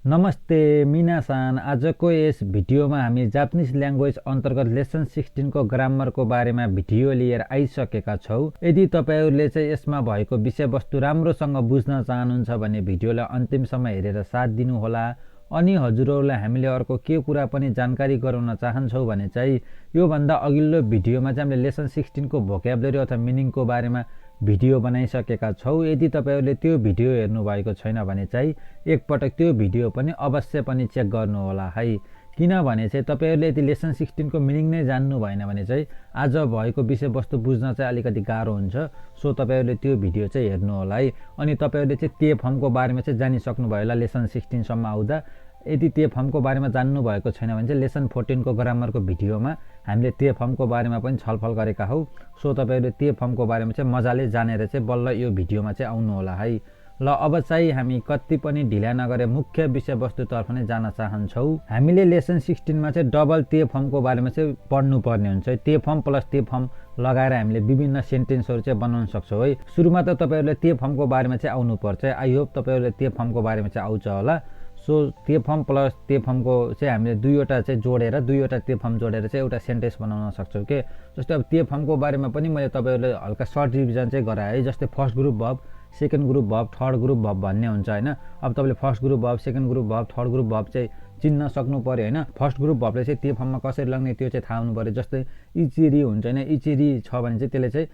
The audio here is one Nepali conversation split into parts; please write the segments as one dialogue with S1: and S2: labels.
S1: नमस्ते मिनासान। आजको यस भिडियोमा हामी जापानिज ल्याङ्ग्वेज अन्तर्गत लेसन 16 को ग्रामरको बारेमा भिडियो लिएर आइसकेका छौँ। यदि तपाईहरूले चाहिँ यसमा भएको विषयवस्तु राम्रोसँग बुझ्न चाहनुहुन्छ भने भिडियोलाई अन्तिमसम्म हेरेर साथ दिनुहोला। अनि हजुरहरूलाई हामीले अर्को के कुरा पनि जानकारी गराउन चाहन्छौँ भने चाहिँ योभन्दा अघिल्लो भिडियोमा चाहिँ हामीले लेसन 16 को भोक्याबुलरी अथवा मिनिङको बारेमा भिडियो बनाइसकेका छौँ। यदि तपाईहरूले त्यो भिडियो हेर्नुभएको छैन भने चाहिँ एकपटक त्यो भिडियो पनि अवश्य पनि चेक गर्नुहोला है। किनभने चाहिँ तपाईँहरूले यदि लेसन 16 को मिनिङ नै जान्नु भएन भने चाहिँ आज भएको विषयवस्तु बुझ्न चाहिँ अलिकति गाह्रो हुन्छ। सो तपाईँहरूले त्यो भिडियो चाहिँ हेर्नुहोला है। अनि तपाईँहरूले चाहिँ ते फर्मको बारेमा चाहिँ जानिसक्नुभयो होला लेसन 16 सम्म आउँदा। यदि ते फर्मको बारेमा जान्नुभएको छैन भने चाहिँ लेसन 14 को ग्रामरको भिडियोमा हामीले ते फर्मको बारेमा पनि छलफल गरेका हौँ। सो तपाईँहरूले ते फर्मको बारेमा चाहिँ मजाले जानेर चाहिँ बल्ल यो भिडियोमा चाहिँ आउनुहोला है। ल अब चाहिँ हामी कति पनि ढिला नगरे मुख्य विषयवस्तुतर्फ नै जान चाहन्छौँ। हामीले लेसन 16 मा चाहिँ डबल ते फर्मको बारेमा चाहिँ पढ्नुपर्ने हुन्छ। ते फर्म प्लस ते फर्म लगाएर हामीले विभिन्न सेन्टेन्सहरू चाहिँ बनाउन सक्छौँ है। सुरुमा त तपाईँहरूले ते फर्मको बारेमा चाहिँ आउनुपर्छ। आई होप तपाईँहरूले ते फर्मको बारेमा चाहिँ आउँछ होला। सो ते फर्म प्लस ते फर्मको चाहिँ हामीले दुईवटा चाहिँ जोडेर दुईवटा ते फर्म जोडेर चाहिँ एउटा सेन्टेन्स बनाउन सक्छौँ के। जस्तै अब ते फर्मको बारेमा पनि मैले तपाईँहरूले हल्का सर्ट रिभिजन चाहिँ गराएँ है। जस्तै first group verb, second group verb, third group verb भन्ने हुन्छ होइन। अब तपाईँले first group verb, second group verb, third group verb चाहिँ चिन्न सक्नु पऱ्यो होइन। फर्स्ट ग्रुप भबले चाहिँ ते फर्ममा कसरी लाग्ने त्यो चाहिँ थाहा हुनु पऱ्यो। जस्तै इचिरी हुन्छ होइन, इचिरी छ भने चाहिँ त्यसले चाहिँ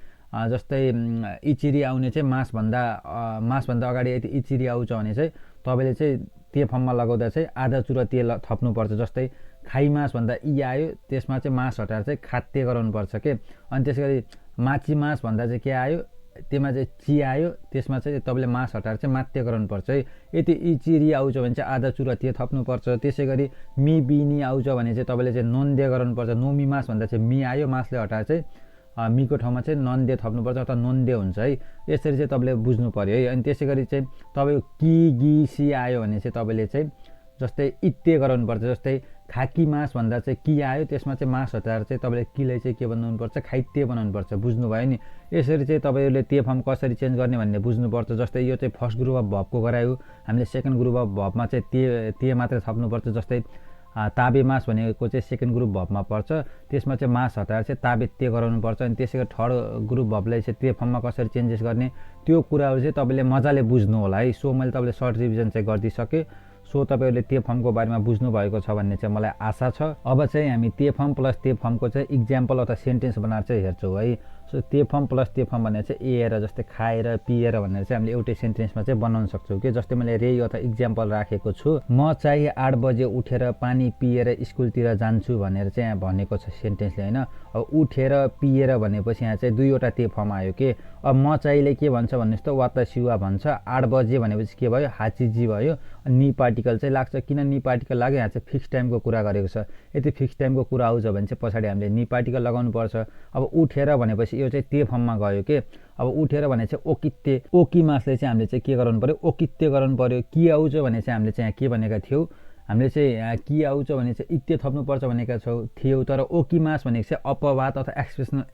S1: जस्तै इचिरी आउने चाहिँ मासभन्दा अगाडि यदि इचिरी आउँछ भने चाहिँ तपाईँले चाहिँ ते फर्ममा लगाउँदा चाहिँ आधा चुरा तेल थप्नुपर्छ। जस्तै खाइ मास भन्दा इ आयो, त्यसमा चाहिँ मास हटाएर चाहिँ खाद्य गराउनुपर्छ के। अनि त्यसै गरी माची मास भन्दा चाहिँ के आयो, त्यसमा चाहिँ ची आयो, त्यसमा चाहिँ तपाईँले मास हटाएर चाहिँ मात्य गराउनुपर्छ है। यदि इचिरी आउँछ भने चाहिँ आधा चुरा तेल थप्नुपर्छ। त्यसै गरी मि बिनी आउँछ भने चाहिँ तपाईँले चाहिँ नोन्दे गराउनुपर्छ। नोमी मास भन्दा चाहिँ मि आयो, मासले हटाएर चाहिँ मिको ठाउँमा चाहिँ नन्दे थप्नुपर्छ अथवा नोन्दे हुन्छ है। यसरी चाहिँ तपाईँले बुझ्नु पऱ्यो है। अनि त्यसै गरी चाहिँ तपाईँको कि गी सी आयो भने चाहिँ तपाईँले चाहिँ जस्तै इत्ते गराउनुपर्छ। जस्तै खाकी मास भन्दा चाहिँ कि आयो, त्यसमा चाहिँ मास हटाएर चाहिँ तपाईँले किलाई चाहिँ के बनाउनुपर्छ, खाइत्य बनाउनुपर्छ। बुझ्नुभयो नि। यसरी चाहिँ तपाईँहरूले ते फर्म कसरी चेन्ज गर्ने भन्ने बुझ्नुपर्छ। जस्तै यो चाहिँ फर्स्ट ग्रुप अफ भबको गरायो, हामीले सेकेन्ड ग्रुप अफ भबमा चाहिँ ते मात्रै थप्नुपर्छ। जस्तै ताबे मास भनेको चाहिँ सेकेन्ड ग्रुप भबमा पर्छ, त्यसमा चाहिँ मास हटाएर चाहिँ ताबे ते गराउनुपर्छ। अनि त्यसै गरी थर्ड ग्रुप भबलाई चाहिँ ते फर्ममा कसरी चेन्जेस गर्ने त्यो कुराहरू चाहिँ तपाईँले मजाले बुझ्नु होला है। सो मैले तपाईँले सर्ट रिभिजन चाहिँ गरिदिइसकेँ। सो तपाईँहरूले ते फर्मको बारेमा बुझ्नुभएको छ भन्ने चाहिँ मलाई आशा छ। अब चाहिँ हामी ते फर्म प्लस ते फर्मको चाहिँ इक्जाम्पल अथवा सेन्टेन्स बनाएर चाहिँ हेर्छौँ है। सो ते फर्म प्लस ते फर्म भनेर चाहिँ एएर जस्तै खाएर पिएर भनेर चाहिँ हामीले एउटै सेन्टेन्समा चाहिँ बनाउन सक्छौँ कि। जस्तै मैले रे अथवा इक्जाम्पल राखेको छु, म चाहिँ 8 बजे उठेर पानी पिएर स्कुलतिर जान्छु भनेर चाहिँ यहाँ भनेको छ सेन्टेन्सले होइन। अब उठेर पिएर भनेपछि यहाँ चाहिँ दुईवटा ते फर्म आयो के। अब म चाहिँले के भन्छ भन्नुहोस् त, वाता सिवा भन्छ। 8 बजे भनेपछि के भयो, हाचिजी भयो। नि पार्टिकल चाहिँ लाग्छ। किन नि पार्टिकल लाग्यो, यहाँ चाहिँ फिक्स टाइमको कुरा गरेको छ। यदि फिक्स टाइमको कुरा आउँछ भने चाहिँ पछाडि हामीले नि पार्टिकल लगाउनु पर्छ। अब उठेर भनेपछि यो चाहिँ ते फर्ममा गयो के। अब उठेर भने चाहिँ ओकित्ते, ओकी मासले चाहिँ हामीले चाहिँ के गराउनु पऱ्यो, ओकित्ते गराउनु पऱ्यो। कि आउँछ भने चाहिँ हामीले चाहिँ यहाँ के भनेका थियौँ, हामीले चाहिँ यहाँ कि आउँछ भने चाहिँ इत्ते थप्नुपर्छ भनेका थियौँ। तर ओकी मास भनेको चाहिँ अपवाद अथवा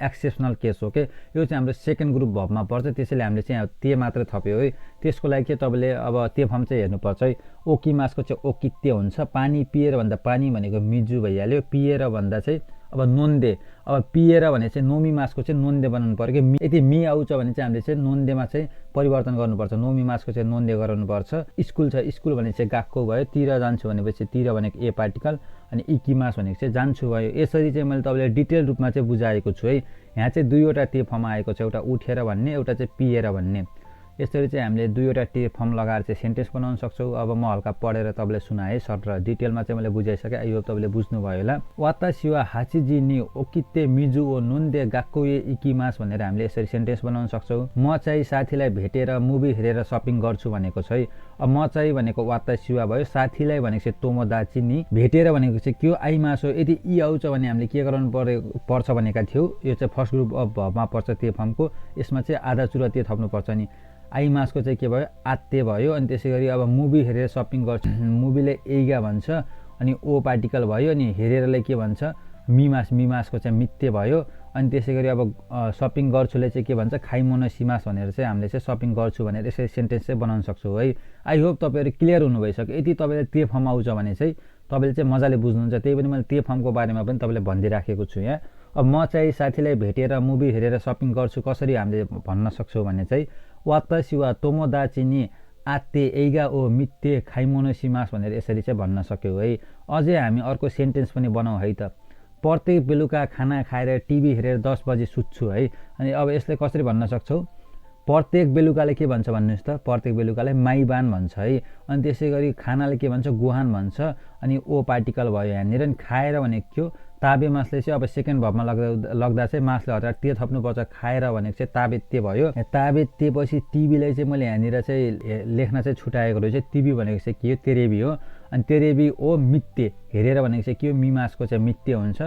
S1: एक्सेप्सनल केस हो के। यो चाहिँ हाम्रो सेकेन्ड ग्रुप भबमा पर्छ, त्यसैले हामीले चाहिँ ते मात्रै थप्यो है। त्यसको लागि चाहिँ तपाईँले अब ते फर्म चाहिँ हेर्नुपर्छ है। ओकी मासको चाहिँ ओकित्ते हुन्छ। पानी पिएर भन्दा पानी भनेको मिजु भइहाल्यो। पिएर भन्दा चाहिँ अब नोन्दे, अब पिएर भने चाहिँ नोमी मासको चाहिँ नोन्दे बनाउनु पऱ्यो कि। यदि मि आउँछ भने चाहिँ हामीले चाहिँ नोन्देमा चाहिँ परिवर्तन गर्नुपर्छ। नोमी मासको चाहिँ नोन्दे गराउनुपर्छ। स्कुल छ, स्कुल भने चाहिँ गएको भयो। तिर जान्छु भनेपछि तिर भनेको ए पार्टिकल, अनि इकी मास भनेको चाहिँ जान्छु भयो। यसरी चाहिँ मैले तपाईँलाई डिटेल रूपमा चाहिँ बुझाएको छु है। यहाँ चाहिँ दुईवटा ते फर्म आएको छ, एउटा उठेर भन्ने, एउटा चाहिँ पिएर भन्ने। यसरी चाहिँ हामीले दुईवटा ते फर्म लगाएर चाहिँ सेन्टेन्स बनाउन सक्छौँ। अब म हल्का पढेर तपाईँलाई सुनाएँ सर्ट र डिटेलमा चाहिँ मैले बुझाइसकेँ। यो तपाईँले बुझ्नुभयो होला। वाता सिवा हाचिजी नि ओकित्ते मिजु ओ नुन्दे गाक्कोए इकिमास भनेर हामीले यसरी सेन्टेन्स बनाउन सक्छौँ। म चाहिँ साथीलाई भेटेर मुभी हेरेर सपिङ गर्छु भनेको छ है। अब म चाहिँ भनेको वाता सिवा भयो, साथीलाई भनेको चाहिँ तोमोदाची नि, भेटेर भनेको चाहिँ के हो, आइमास हो। यदि इ आउँछ भने हामीले के गराउनु पर्छ भनेका थियौँ। यो चाहिँ फर्स्ट ग्रुप अफ भबमा पर्छ ते फर्मको। यसमा चाहिँ आधा चुरा ते थप्नुपर्छ नि। आइमासको चाहिँ के भयो, आत्ते भयो। अनि त्यसै गरी अब मुभी हेरेर सपिङ गर्छ, मुभीले एइगा भन्छ। अनि ओ पार्टिकल भयो। अनि हेरेरलाई के भन्छ, मिमास, मिमासको चाहिँ मित्ते भयो। अनि त्यसै गरी अब सपिङ गर्छुले चाहिँ के भन्छ खाइमोनोसिमास भनेर चाहिँ हामीले चाहिँ सपिङ गर्छु भनेर यसरी सेन्टेन्स चाहिँ बनाउन सक्छौँ है। आई होप तपाईँहरू क्लियर हुनु भइसक्यो। यदि तपाईँले त्यो फर्म आउँछ भने चाहिँ तपाईँले चाहिँ मजाले बुझ्नुहुन्छ। त्यही पनि मैले त्यो फर्मको बारेमा पनि तपाईँले भनिदिइराखेको छु यहाँ। अब म चाहिँ साथीलाई भेटेर मुभी हेरेर सपिङ गर्छु कसरी हामीले भन्न सक्छौँ भने चाहिँ वातासी वा तोमोदाची नि आत्ते एइगा ओ मित्ते खाइमोनोसिमास भनेर यसरी चाहिँ भन्न सक्यौँ है। अझै हामी अर्को सेन्टेन्स पनि बनाउँ है त। प्रत्येक बेलुका खाना खाएर टिभी हेरेर 10 बजे सुत्छु है। अनि अब यसले कसरी भन्न सक्छौँ? प्रत्येक बेलुकाले के भन्छ भन्नुहोस् त? प्रत्येक बेलुकाले माइबान भन्छ है। अनि त्यसै गरी खानाले के भन्छ? गुहान भन्छ। अनि ओ पार्टिकल भयो यहाँनिर। अनि खाएर भनेको के हो? ताबे मासले चाहिँ अब सेकेन्ड भर्बमा लग्दा चाहिँ मासले हटाएर ते थप्नुपर्छ। खाएर भनेको चाहिँ ताबे ते भयो। ताबे तेपछि टिभीलाई चाहिँ मैले यहाँनिर चाहिँ लेख्न चाहिँ छुट्याएको रहेछ। टिभी भनेको चाहिँ के हो? तेरेबी हो। अनि तेरेबी ओ मित्ते हेरेर भनेको चाहिँ के हो? मिमासको चाहिँ मित्ते हुन्छ।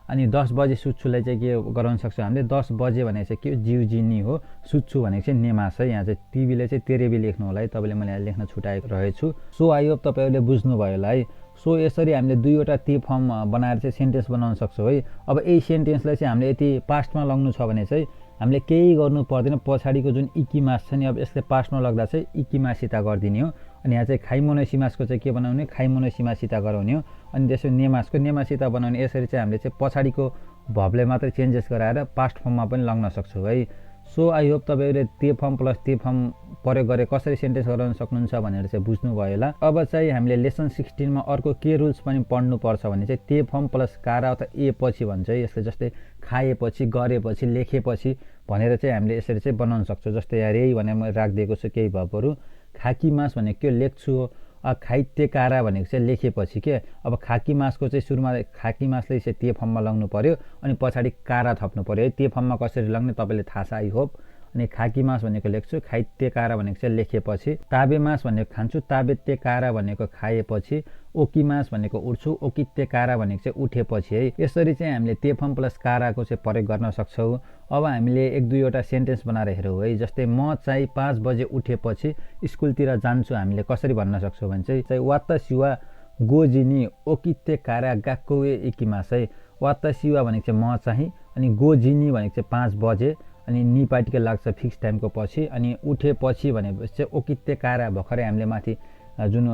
S1: अनि 10 बजे सुत्छुलाई चाहिँ के गराउन सक्छौँ हामीले? 10 बजे भनेको चाहिँ के हो? जिउजिनी हो। सुत्छु भनेको चाहिँ नेमास है। यहाँ चाहिँ टिभीले चाहिँ तेरेबी लेख्नु होला है। तपाईँले मैले यहाँ लेख्न छुट्याएको रहेछु। सो आई होप तपाईँहरूले बुझ्नुभयो होला है। सो यसरी हामीले दुईवटा ती फर्म बनाएर चाहिँ सेन्टेन्स बनाउन सक्छौँ है। अब यही सेन्टेन्सलाई चाहिँ हामीले यति पास्टमा लग्नु छ भने चाहिँ हामीले केही गर्नु पर्दैन। पछाडिको जुन इकिमास छ नि, अब यसले पास्टमा लग्दा चाहिँ इकिमासिता गरिदिने हो। अनि यहाँ चाहिँ खाइमोनोसिमासको चाहिँ के बनाउने? खाइमोनोसिमासिता गराउने हो। अनि त्यसो नेमासको नेमासिता बनाउने। यसरी चाहिँ हामीले चाहिँ पछाडिको भर्बले मात्रै चेन्जेस गराएर पास्ट फर्ममा पनि लग्न सक्छौँ है। सो आई होप तपाईँहरूले त्यो फर्म प्लस त्यो फर्म प्रयोग गरेर कसरी सेन्टेन्स गराउन सक्नुहुन्छ भनेर चाहिँ बुझ्नुभयो होला। अब चाहिँ हामीले लेसन 16 मा अर्को के रुल्स पनि पढ्नुपर्छ भने चाहिँ त्यो फर्म प्लस कारा अथवा ए पछि भन्छ है। यसले जस्तै खाएपछि, गरेपछि, लेखेपछि भनेर चाहिँ हामीले यसरी चाहिँ बनाउन सक्छौँ। जस्तै यहाँ रेही भनेर मैले राखिदिएको छु केही भर्बहरू। खाकी मास भनेको के? लेख्छु हो। खाइते कारा भनेको चाहिँ लेखेपछि के? अब खाकी मासको चाहिँ सुरुमा खाकी मासले चाहिँ त्यो फर्ममा लग्नु पर्यो। अनि पछाडि कारा थप्नु पर्यो है। त्यो फर्ममा कसरी लग्ने तपाईँले थाहा छ आई होप। अनि खाकी मास भनेको लेख्छु, खाइते कारा भनेको चाहिँ लेखेपछि, ताबे मास भनेको खान्छु, ताबेते कारा भनेको खाएपछि, ओकी मास भनेको उठ्छु, ओकिते कारा भनेको चाहिँ उठेपछि है। यसरी चाहिँ हामीले त्यो फर्म प्लस काराको चाहिँ प्रयोग गर्न सक्छौँ। अब हामीले एक दुईवटा सेन्टेन्स बनाएर हेरौँ है। जस्तै म चाहिँ 5 बजे उठेपछि स्कुलतिर जान्छु हामीले कसरी भन्न सक्छौँ भने चाहिँ वातासिवा गोजिनी ओकिते कारा गाक्कोए इकिमास है। वातासिवा भनेको चाहिँ म चाहिँ, अनि गोजिनी भनेको चाहिँ 5 बजे, अनि नि पार्टिकल लाग्छ फिक्स टाइमको पछि। अनि उठेपछि भनेपछि चाहिँ ओकिते कारा भर्खरै हामीले माथि जुन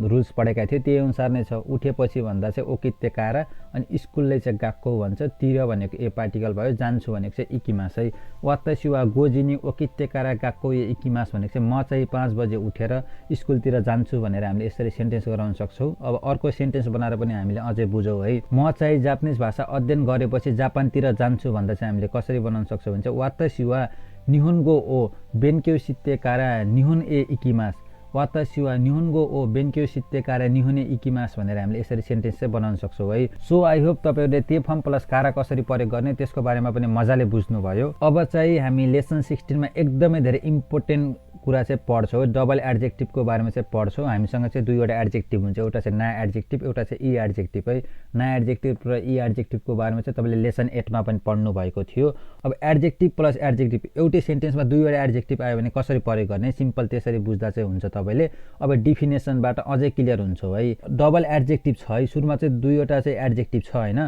S1: रुल्स पढेका थियौँ त्यही अनुसार नै छ। उठेपछि भन्दा चाहिँ ओकिते कारा, अनि स्कुलले चाहिँ गाक्को भन्छ, तिर भनेको ए पार्टिकल भयो, जान्छु भनेको चाहिँ इकिमास है। वातासी वा गोजिनी ओकिते कारा गाक्को ए इकिमास भनेको चाहिँ म चाहिँ 5 बजे उठेर स्कुलतिर जान्छु भनेर हामीले यसरी सेन्टेन्स गराउन सक्छौँ। अब अर्को सेन्टेन्स बनाएर पनि हामीले अझै बुझौँ है। म चाहिँ जापानिज भाषा अध्ययन गरेपछि जापानतिर जान्छु भन्दा चाहिँ हामीले कसरी बनाउन सक्छौँ भने चाहिँ वातासी वा निहोन्गो ओ बेन्क्यो सित्ते कारा निहोन ए इकिमास। वातासी वा निहोन्गो ओ बेन्क्यो सित्ते कारा निहोने इकिमास भनेर हामीले यसरी सेन्टेन्स चाहिँ बनाउन सक्छौँ है। सो आई होप तपाईँहरूले त्यो फर्म प्लस कारा कसरी प्रयोग गर्ने त्यसको बारेमा पनि मजाले बुझ्नुभयो। अब चाहिँ हामी लेसन 16 मा एकदमै धेरै इम्पोर्टेन्ट कुरा चाहिँ पढ्छौँ। डबल एडजेक्टिभको बारेमा चाहिँ पढ्छौँ। हामीसँग चाहिँ दुईवटा एडजेक्टिभ हुन्छ, एउटा चाहिँ ना एडजेक्टिभ, एउटा चाहिँ इ एडजेक्टिभ है। ना एडजेक्टिभ र इ एडजेक्टिभको बारेमा चाहिँ तपाईँले लेसन 8 मा पनि पढ्नु भएको थियो। अब एडजेक्टिभ प्लस एडजेक्टिभ एउटै सेन्टेन्समा दुईवटा एडजेक्टिभ आयो भने कसरी प्रयोग गर्ने? सिम्पल त्यसरी बुझ्दा चाहिँ हुन्छ तपाईँले। अब डिफिनेसनबाट अझै क्लियर हुन्छ है। डबल एडजेक्टिभ छ है, सुरुमा चाहिँ दुईवटा चाहिँ एडजेक्टिभ छ होइन।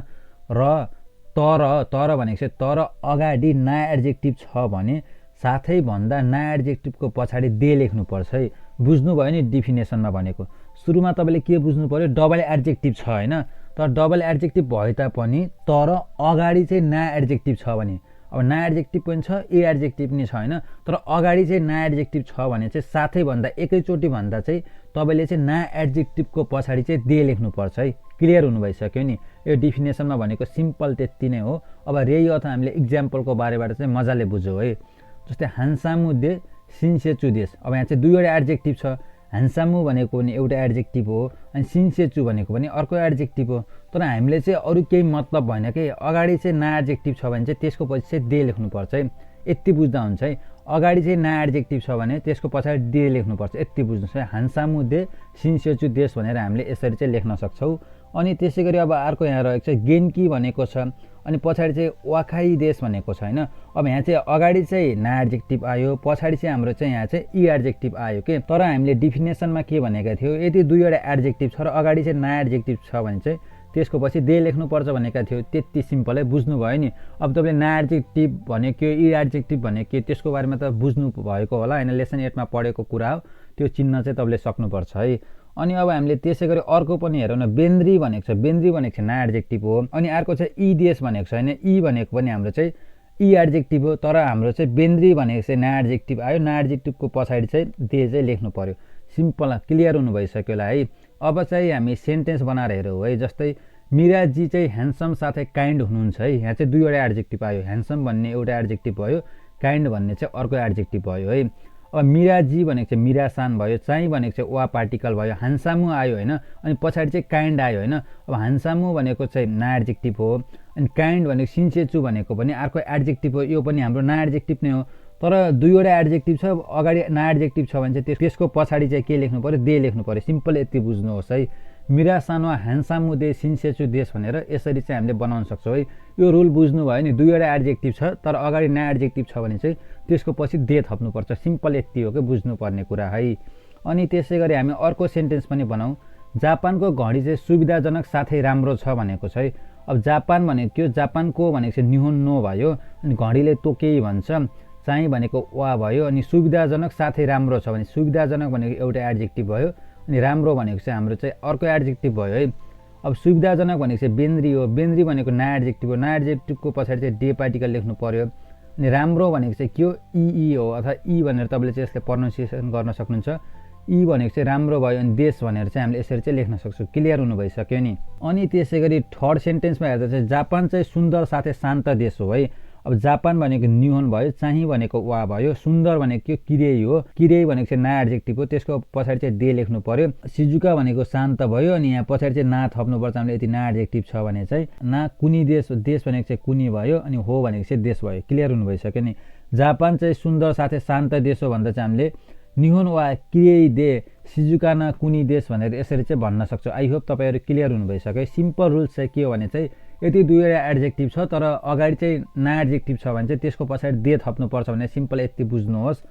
S1: र तर भनेको चाहिँ तर अगाडि ना एडजेक्टिभ छ भने साथै भन्दा ना एडजेक्टिभको पछाडि दे लेख्नुपर्छ है। बुझ्नुभयो नि डिफिनेसनमा भनेको? सुरुमा तपाईँले के बुझ्नु पर्यो? डबल एडजेक्टिभ छ होइन, तर डबल एडजेक्टिभ भए तापनि तर अगाडि चाहिँ ना एडजेक्टिभ छ भने, अब ना एडजेक्टिभ पनि छ ए एडजेक्टिभ पनि छ होइन, तर अगाडि चाहिँ ना एडजेक्टिभ छ भने चाहिँ साथै भन्दा एकैचोटि भन्दा चाहिँ तपाईँले चाहिँ ना एडजेक्टिभको पछाडि चाहिँ दे लेख्नुपर्छ है। क्लियर हुनु भइसक्यो नि? यो डिफिनेसनमा भनेको सिम्पल त्यति नै हो। अब रेही अथवा हामीले इक्जाम्पलको बारेबाट चाहिँ मजाले बुझौँ है। जस्तै हान्सामु दे सिन्सेचु देश। अब यहाँ चाहिँ दुईवटा एडजेक्टिभ छ। हान्सामु भनेको पनि एउटा एडजेक्टिभ हो, अनि सिन्सेचु भनेको पनि अर्को एडजेक्टिभ हो। तर हामीले चाहिँ अरू केही मतलब भएन कि अगाडि चाहिँ ना एडजेक्टिभ छ भने चाहिँ त्यसको पछि चाहिँ दे लेख्नुपर्छ है। यति बुझ्दा हुन्छ है। अगाडि चाहिँ ना एडजेक्टिभ छ भने त्यसको पछाडि दे लेख्नुपर्छ, यति बुझ्नुहोस् है। हान्सामु दे सिन्सेचु देश भनेर हामीले यसरी चाहिँ लेख्न सक्छौँ। अनि त्यसै गरी अब अर्को यहाँ रहेको छ गेन्की भनेको छ, अनि पछाडि चाहिँ वाखाई देश भनेको छ होइन। अब यहाँ चाहिँ अगाडि चाहिँ ना एडजेक्टिभ आयो, पछाडि चाहिँ हाम्रो चाहिँ यहाँ चाहिँ इ एडजेक्टिभ आयो के। तर हामीले डिफिनेसनमा के भनेका थियौँ? यदि दुईवटा एडजेक्टिभ छ र अगाडि चाहिँ ना एडजेक्टिभ छ भने चाहिँ त्यसको पछि दे लेख्नुपर्छ भनेका थियो। त्यति सिम्पल है, बुझ्नुभयो नि। अब तपाईँले ना एड्जेक्टिभ भनेको इ एड्जेक्टिभ भनेको त्यसको बारेमा त बुझ्नु भएको होला होइन, लेसन 8 मा पढेको कुरा हो। त्यो चिन्न चाहिँ तपाईँले सक्नुपर्छ है। अनि अब हामीले त्यसै गरी अर्को पनि हेरौँ न, बेन्द्री भनेको छ। बेन्द्री भनेको चाहिँ ना एड्जेक्टिभ हो। अनि अर्को चाहिँ इ देश भनेको छ होइन, इ भनेको पनि हाम्रो चाहिँ इ एड्जेक्टिभ हो। तर हाम्रो चाहिँ बेन्द्री भनेको चाहिँ ना एड्जेक्टिभ आयो। ना एड्जेक्टिभको पछाडि चाहिँ दे चाहिँ लेख्नु पर्यो। सिम्पल, क्लियर हुनु भइसक्यो होला है। अब चाहिँ हामी सेन्टेन्स बनाएर हेरौँ है। जस्तै मिराजी चाहिँ ह्यान्डसम साथै काइन्ड हुनुहुन्छ है। यहाँ चाहिँ दुईवटा एड्जेक्टिभ आयो। ह्यान्डसम भन्ने एउटा एड्जेक्टिभ भयो, काइन्ड भन्ने चाहिँ अर्को एड्जेक्टिभ भयो है। अब मिराजी भनेको चाहिँ मिरासान भयो, चाहिँ भनेको चाहिँ वा पार्टिकल भयो, हान्सामु आयो होइन, अनि पछाडि चाहिँ काइन्ड आयो होइन। अब हान्सामु भनेको चाहिँ ना एड्जेक्टिभ हो, अनि काइन्ड भनेको सिन्सेचु भनेको पनि अर्को एड्जेक्टिभ हो। यो पनि हाम्रो ना एड्जेक्टिभ नै हो। तर दुईवटा एड्जेक्टिभ छ, अगाडि ना एड्जेक्टिभ छ भने चाहिँ त्यसको पछाडि चाहिँ के लेख्नु पर्यो, दे लेख्नु पर्यो। सिम्पल यति बुझ्नुहोस् है। मिरासान वा ह्यान्डसामु दे सिन्सेचु देश भनेर यसरी चाहिँ हामीले बनाउन सक्छौँ है। यो रुल बुझ्नुभयो नि। दुईवटा एड्जेक्टिभ छ तर अगाडि ना एड्जेक्टिभ छ भने चाहिँ त्यसको पछि दे थप्नुपर्छ। सिम्पल यति हो कि बुझ्नुपर्ने कुरा है। अनि त्यसै गरी हामी अर्को सेन्टेन्स पनि बनाऊँ। जापानको घडी चाहिँ सुविधाजनक साथै राम्रो छ भनेको छ है। अब जापान भनेको के हो, जापानको भनेको चाहिँ निहोन नो भयो, अनि घडीले तोकेई भन्छ, चाहिँ भनेको वा भयो, अनि सुविधाजनक साथै राम्रो छ भने सुविधाजनक भनेको एउटा एड्जेक्टिभ भयो, अनि राम्रो भनेको चाहिँ हाम्रो चाहिँ अर्को एड्जेक्टिभ भयो है। अब सुविधाजनक भनेको चाहिँ बेन्द्री हो। बेन्द्री भनेको ना एड्जेक्टिभ हो। ना एड्जेक्टिभको पछाडि चाहिँ डे पार्टिकल लेख्नु पर्यो। अनि राम्रो भनेको चाहिँ के हो, इ हो, अथवा इ भनेर तपाईँले चाहिँ यसलाई प्रोनाउन्सिएसन गर्न सक्नुहुन्छ। इ भनेको चाहिँ राम्रो भयो, अनि देश भनेर चाहिँ हामीले यसरी चाहिँ लेख्न सक्छौँ। क्लियर हुनु भइसक्यो नि। अनि त्यसै गरी थर्ड सेन्टेन्समा हेर्दा चाहिँ जापान चाहिँ सुन्दर साथै शान्त देश हो है। अब जापान भनेको निहोन भयो, चाहिँ भनेको वा भयो, सुन्दर भनेको के किरेई हो। किरेई भनेको चाहिँ ना एड्जेक्टिभ हो, त्यसको पछाडि चाहिँ दे लेख्नु पर्यो। सिजुका भनेको शान्त भयो, अनि यहाँ पछाडि चाहिँ ना थप्नुपर्छ हामीले। यदि ना एड्जेक्टिभ छ भने चाहिँ ना कुनी देश, देश भनेको चाहिँ कुनी भयो, अनि हो भनेको चाहिँ देश भयो। क्लियर हुनु भइसक्यो नि। जापान चाहिँ सुन्दर साथै शान्त देश हो भन्दा चाहिँ हामीले निहोन वा किरेई दे सिजुका ना कुनी देश भनेर यसरी चाहिँ भन्न सक्छौँ। आई होप तपाईँहरू क्लियर हुनु भइसक्यो। सिम्पल रुल्स चाहिँ के हो भने चाहिँ यदि दुईवटा एड्जेक्टिभ छ तर अगाडि चाहिँ ना एड्जेक्टिभ छ भने चाहिँ त्यसको पछाडि दे थप्नुपर्छ भने सिम्पल यति बुझ्नुहोस्।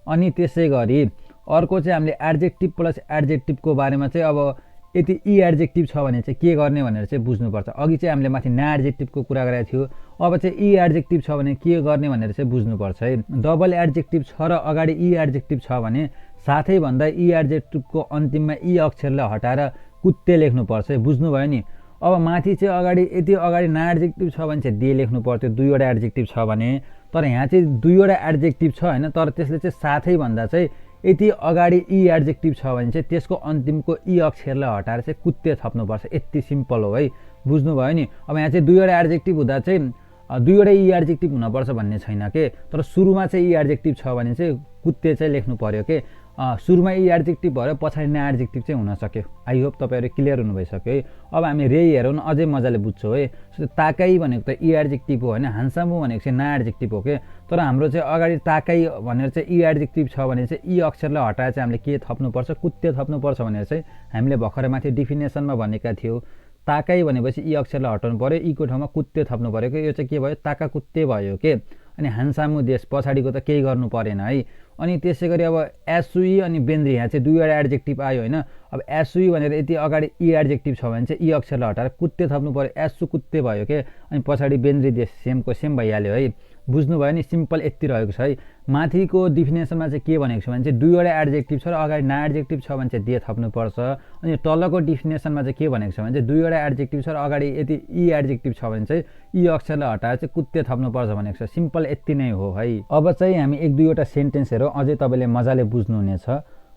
S1: अनि त्यसै गरी अर्को चाहिँ हामीले एड्जेक्टिभ प्लस एड्जेक्टिभको बारेमा चाहिँ अब यदि इ एड्जेक्टिभ छ भने चाहिँ के गर्ने भनेर चाहिँ बुझ्नुपर्छ। अघि चाहिँ हामीले माथि ना एड्जेक्टिभको कुरा गरेको थियो, अब चाहिँ इ एड्जेक्टिभ छ भने के गर्ने भनेर चाहिँ बुझ्नुपर्छ है। डबल एड्जेक्टिभ छ र अगाडि इ एड्जेक्टिभ छ भने साथै भन्दा इ एड्जेक्टिभको अन्तिममा इ अक्षरलाई हटाएर कुत्ते लेख्नुपर्छ है। बुझ्नुभयो नि। अब माथि चाहिँ अगाडि यदि अगाडि ना एड्जेक्टिभ छ भने चाहिँ दे लेख्नु पर्थ्यो, दुईवटा एड्जेक्टिभ छ भने। तर यहाँ चाहिँ दुईवटा एड्जेक्टिभ छ होइन, तर त्यसले चाहिँ साथै भन्दा चाहिँ यदि अगाडि इ एड्जेक्टिभ छ भने चाहिँ त्यसको अन्तिमको इ अक्षरलाई हटाएर चाहिँ कुत्ते थप्नुपर्छ। यति सिम्पल हो है। बुझ्नुभयो नि। अब यहाँ चाहिँ दुईवटा एड्जेक्टिभ हुँदा चाहिँ दुईवटा इ एड्जेक्टिभ हुनुपर्छ भन्ने छैन के, तर सुरुमा चाहिँ इ एड्जेक्टिभ छ भने चाहिँ कुत्ते चाहिँ लेख्नु पर्यो के। सुरुमा इ एड्जेक्टिभ भएर पछाडि ना एड्जेक्टिभ चाहिँ हुन सक्यो। आई होप तपाईँहरू क्लियर हुनु भइसक्यो है। अब हामी रे हेरौँ न, अझै मजाले बुझ्छौँ है। ताकाई भनेको त इ एड्जेक्टिभ हो होइन, हान्सामु भनेको चाहिँ ना एड्जेक्टिभ हो के। तर हाम्रो चाहिँ अगाडि ताकाई भनेर चाहिँ इ एड्जेक्टिभ छ भने चाहिँ इ अक्षरलाई हटाएर चाहिँ हामीले के थप्नुपर्छ, कुत्ते थप्नुपर्छ भनेर चाहिँ हामीले भर्खरै माथि डिफिनेसनमा भनेका थियौँ। ताकाई भनेपछि इ अक्षरलाई हटाउनु पर्यो, इको ठाउँमा कुत्ते थप्नु पर्यो कि। यो चाहिँ के भयो, ताका कुत्ते भयो के। अनि हान्सामु देश पछाडिको त केही गर्नु परेन है। अनि त्यसै गरी अब एसुई अनि बेन्द्री, यहाँ चाहिँ दुईवटा एड्जेक्टिभ आयो होइन। अब एसुई भनेर यदि अगाडि इ एड्जेक्टिभ छ भने चाहिँ इ अक्षरलाई हटाएर कुत्ते थप्नु पर्यो, एसु कुत्ते भयो के। अनि पछाडि बेन्द्री देश सेमको सेम भइहाल्यो है। बुझ्नुभयो नि। सिम्पल यति रहेको छ है। माथिको डिफिनेसनमा चाहिँ के भनेको छ भने चाहिँ दुईवटा एड्जेक्टिभ छ र अगाडि ना एड्जेक्टिभ छ भने चाहिँ दे थप्नुपर्छ। अनि तलको डिफिनेसनमा चाहिँ के भनेको छ भने चाहिँ दुईवटा एड्जेक्टिभ छ र अगाडि यदि इ एड्जेक्टिभ छ भने चाहिँ इ अक्षरलाई हटाएर चाहिँ कुत्ते थप्नुपर्छ भनेको छ। सिम्पल यति नै हो है। अब चाहिँ हामी एक दुईवटा सेन्टेन्स हेरौँ, अझै तपाईँले मजाले बुझ्नुहुनेछ।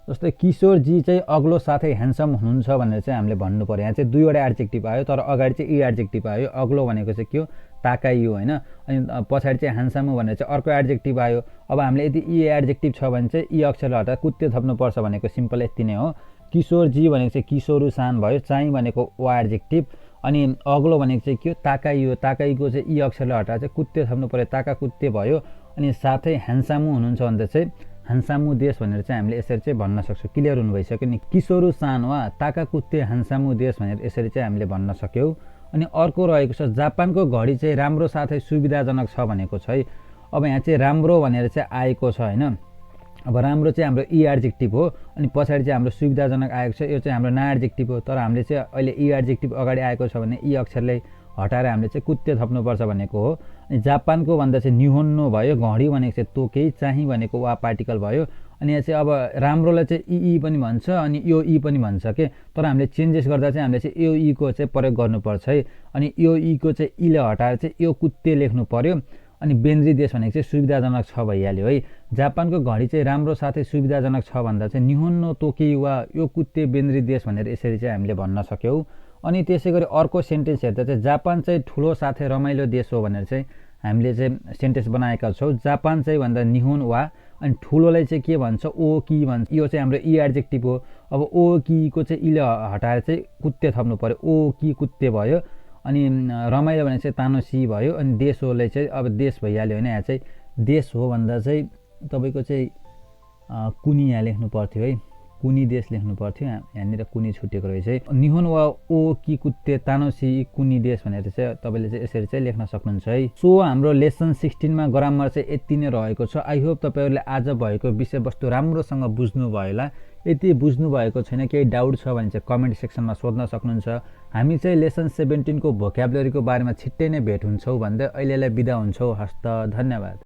S1: जस्तै किशोरजी चाहिँ अग्लो साथै ह्यान्डसम हुनुहुन्छ भनेर चाहिँ हामीले भन्नु पर्यो। यहाँ चाहिँ दुईवटा एड्जेक्टिभ आयो तर अगाडि चाहिँ इ एड्जेक्टिभ आयो। अग्लो भनेको चाहिँ के हो, ताकाई हो होइन, अनि पछाडि चाहिँ ह्यान्डसम भनेर चाहिँ अर्को एड्जेक्टिभ आयो। अब हामीले यदि इ एड्जेक्टिभ छ भने चाहिँ इ अक्षरलाई हटाएर कुत्ते थप्नुपर्छ भनेको सिम्पल यति नै हो। किशोरजी भनेको चाहिँ किशोरुसान भयो, चाहिँ भनेको वा एड्जेक्टिभ, अनि अग्लो भनेको चाहिँ के हो, ताकाई हो। ताकाईको चाहिँ इ अक्षरलाई हटाएर चाहिँ कुत्ते थप्नु पर्यो, ताका कुत्ते भयो। अनि साथै ह्यान्डसामु हुनुहुन्छ भन्दा चाहिँ हान्सामु देश भनेर चाहिँ हामीले यसरी चाहिँ भन्न सक्छौँ। क्लियर हुनु भइसक्यो नि। किशोरुसान वा ताका कुत्ते हान्सामु देश भनेर यसरी चाहिँ हामीले भन्न सक्यौँ। अनि अर्को रहेको छ जापानको घडी चाहिँ राम्रो साथै सुविधाजनक छ भनेको छ है। अब यहाँ चाहिँ राम्रो भनेर चाहिँ आएको छ होइन। अब राम्रो चाहिँ हाम्रो इ एडजेक्टिभ हो अनि पछाडि चाहिँ हाम्रो सुविधाजनक आएको छ, यो चाहिँ हाम्रो ना एडजेक्टिभ हो। तर हामीले चाहिँ अहिले इ एडजेक्टिभ अगाडि आएको छ भने इ अक्षरले हटाएर हामीले चाहिँ कुत्ते थप्नुपर्छ भनेको हो। अनि जापानको भन्दा चाहिँ निहोन्नो भयो, घडी भनेको चाहिँ तोकेई, चाहिँ भनेको वा पार्टिकल भयो। अनि यहाँ चाहिँ अब राम्रोलाई चाहिँ इ पनि भन्छ अनि यो इ पनि भन्छ के, तर हामीले चेन्जेस गर्दा चाहिँ हामीले चाहिँ यो इ को चाहिँ प्रयोग गर्नुपर्छ है। अनि यो इ को चाहिँ इले हटाएर चाहिँ यो कुत्ते लेख्नु पर्यो। अनि बेन्द्री देश भनेको चाहिँ सुविधाजनक छ भइहाल्यो है। जापानको घडी चाहिँ राम्रो साथै सुविधाजनक छ भन्दा चाहिँ निहोन्नो तोकेई वा यो कुत्ते बेन्द्री देश भनेर यसरी चाहिँ हामीले भन्न सक्यौँ। अनि त्यसै गरी अर्को सेन्टेन्स हेर्दा चाहिँ जापान चाहिँ ठुलो साथै रमाइलो देश हो भनेर चाहिँ हामीले चाहिँ सेन्टेन्स बनाएका छौँ। जापान चाहिँ भन्दा निहोन वा, अनि ठुलोलाई चाहिँ के भन्छ, ओ कि भन्छ। यो चाहिँ हाम्रो इ एडजेक्टिभ हो। अब ओ कि को चाहिँ इले हटाएर चाहिँ कुत्ते थप्नु पर्यो, ओ कि कुत्ते भयो। अनि रमाइलो भने चाहिँ तानोसी भयो। अनि देश होलाई चाहिँ अब देश भइहाल्यो होइन। यहाँ चाहिँ देश हो भन्दा चाहिँ तपाईँको चाहिँ कुनी यहाँ लेख्नु पर्थ्यो है, कुनी देश लेख्नु पर्थ्यो, यहाँनिर कुनी छुटेको रहेछ है। निहोन वा ओ कि कुत्ते तानोसी कुनी देश भनेर चाहिँ तपाईँले चाहिँ यसरी चाहिँ लेख्न सक्नुहुन्छ है। सो हाम्रो लेसन 16मा ग्रामर चाहिँ यति नै रहेको छ। आई होप तपाईँहरूले आज भएको विषयवस्तु राम्रोसँग बुझ्नुभयो होला। यदि बुझ्नु भएको छैन, केही डाउट छ भने चाहिँ कमेन्ट सेक्सनमा सोध्न सक्नुहुन्छ। हामी चाहिँ लेसन 17 को भोक्याबुलरीको बारेमा छिट्टै नै भेट हुन्छौँ भन्दै अहिलेलाई बिदा हुन्छौँ। हस्त, धन्यवाद।